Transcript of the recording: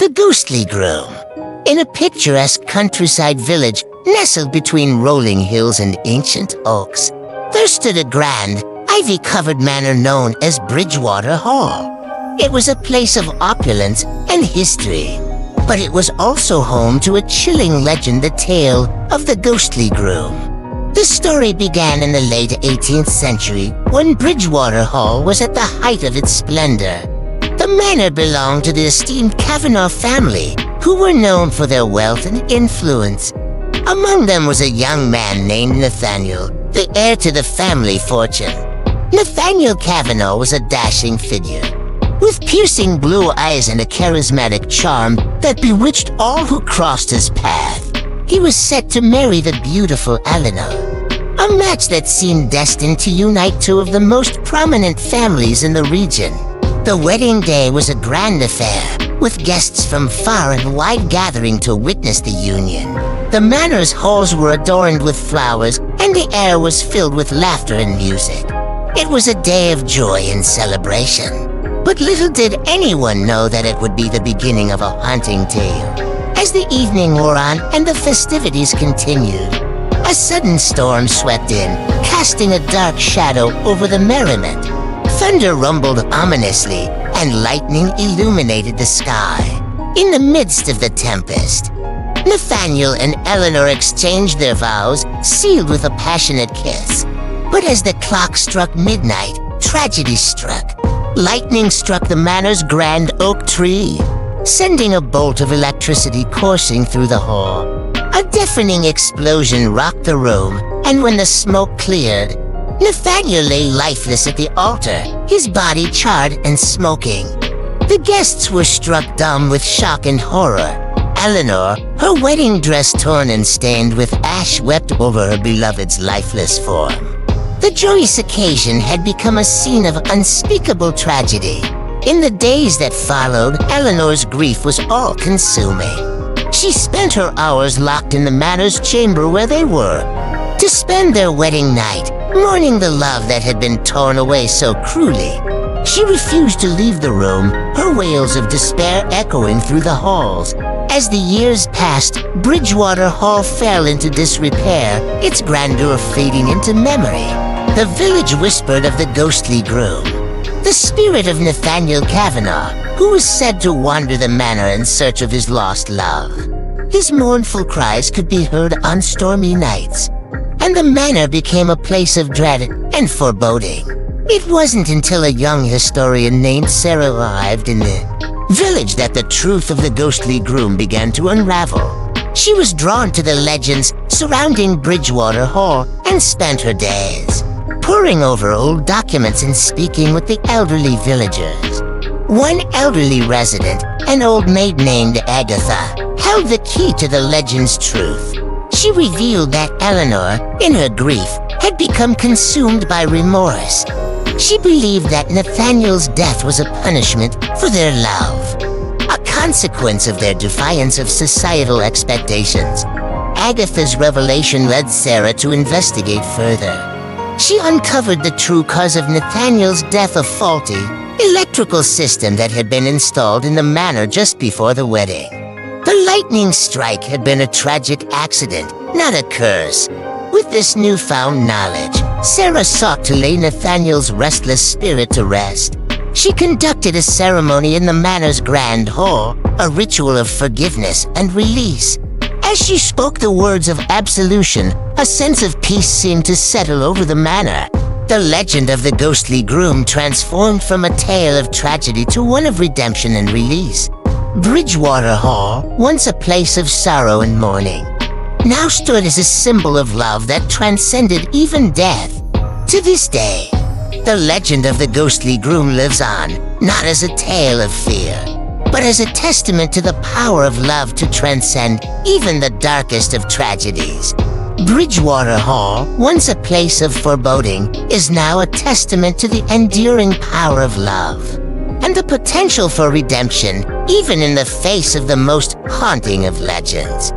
The Ghostly Groom. In a picturesque countryside village nestled between rolling hills and ancient oaks, there stood a grand, ivy-covered manor known as Bridgewater Hall. It was a place of opulence and history, but it was also home to a chilling legend, the tale of the Ghostly Groom. The story began in the late 18th century when Bridgewater Hall was at the height of its splendor. The manor belonged to the esteemed Kavanaugh family, who were known for their wealth and influence. Among them was a young man named Nathaniel, the heir to the family fortune. Nathaniel Kavanaugh was a dashing figure, with piercing blue eyes and a charismatic charm that bewitched all who crossed his path. He was set to marry the beautiful Eleanor, a match that seemed destined to unite two of the most prominent families in the region. The wedding day was a grand affair, with guests from far and wide gathering to witness the union. The manor's halls were adorned with flowers, and the air was filled with laughter and music. It was a day of joy and celebration. But little did anyone know that it would be the beginning of a haunting tale. As the evening wore on and the festivities continued, a sudden storm swept in, casting a dark shadow over the merriment. Thunder rumbled ominously, and lightning illuminated the sky. In the midst of the tempest, Nathaniel and Eleanor exchanged their vows, sealed with a passionate kiss. But as the clock struck midnight, tragedy struck. Lightning struck the manor's grand oak tree, sending a bolt of electricity coursing through the hall. A deafening explosion rocked the room, and when the smoke cleared, Nathaniel lay lifeless at the altar, his body charred and smoking. The guests were struck dumb with shock and horror. Eleanor, her wedding dress torn and stained with ash, wept over her beloved's lifeless form. The joyous occasion had become a scene of unspeakable tragedy. In the days that followed, Eleanor's grief was all-consuming. She spent her hours locked in the manor's chamber where they were, to spend their wedding night, mourning the love that had been torn away so cruelly. She refused to leave the room, her wails of despair echoing through the halls. As the years passed, Bridgewater Hall fell into disrepair, its grandeur fading into memory. The village whispered of the Ghostly Groom, the spirit of Nathaniel Kavanaugh, who was said to wander the manor in search of his lost love. His mournful cries could be heard on stormy nights, and the manor became a place of dread and foreboding. It wasn't until a young historian named Sarah arrived in the village that the truth of the Ghostly Groom began to unravel. She was drawn to the legends surrounding Bridgewater Hall and spent her days poring over old documents and speaking with the elderly villagers. One elderly resident, an old maid named Agatha, held the key to the legend's truth. She revealed that Eleanor, in her grief, had become consumed by remorse. She believed that Nathaniel's death was a punishment for their love, a consequence of their defiance of societal expectations. Agatha's revelation led Sarah to investigate further. She uncovered the true cause of Nathaniel's death: a faulty electrical system that had been installed in the manor just before the wedding. The lightning strike had been a tragic accident, not a curse. With this newfound knowledge, Sarah sought to lay Nathaniel's restless spirit to rest. She conducted a ceremony in the manor's grand hall, a ritual of forgiveness and release. As she spoke the words of absolution, a sense of peace seemed to settle over the manor. The legend of the Ghostly Groom transformed from a tale of tragedy to one of redemption and release. Bridgewater Hall, once a place of sorrow and mourning, now stood as a symbol of love that transcended even death. To this day, the legend of the Ghostly Groom lives on, not as a tale of fear, but as a testament to the power of love to transcend even the darkest of tragedies. Bridgewater Hall, once a place of foreboding, is now a testament to the enduring power of love and the potential for redemption, even in the face of the most haunting of legends.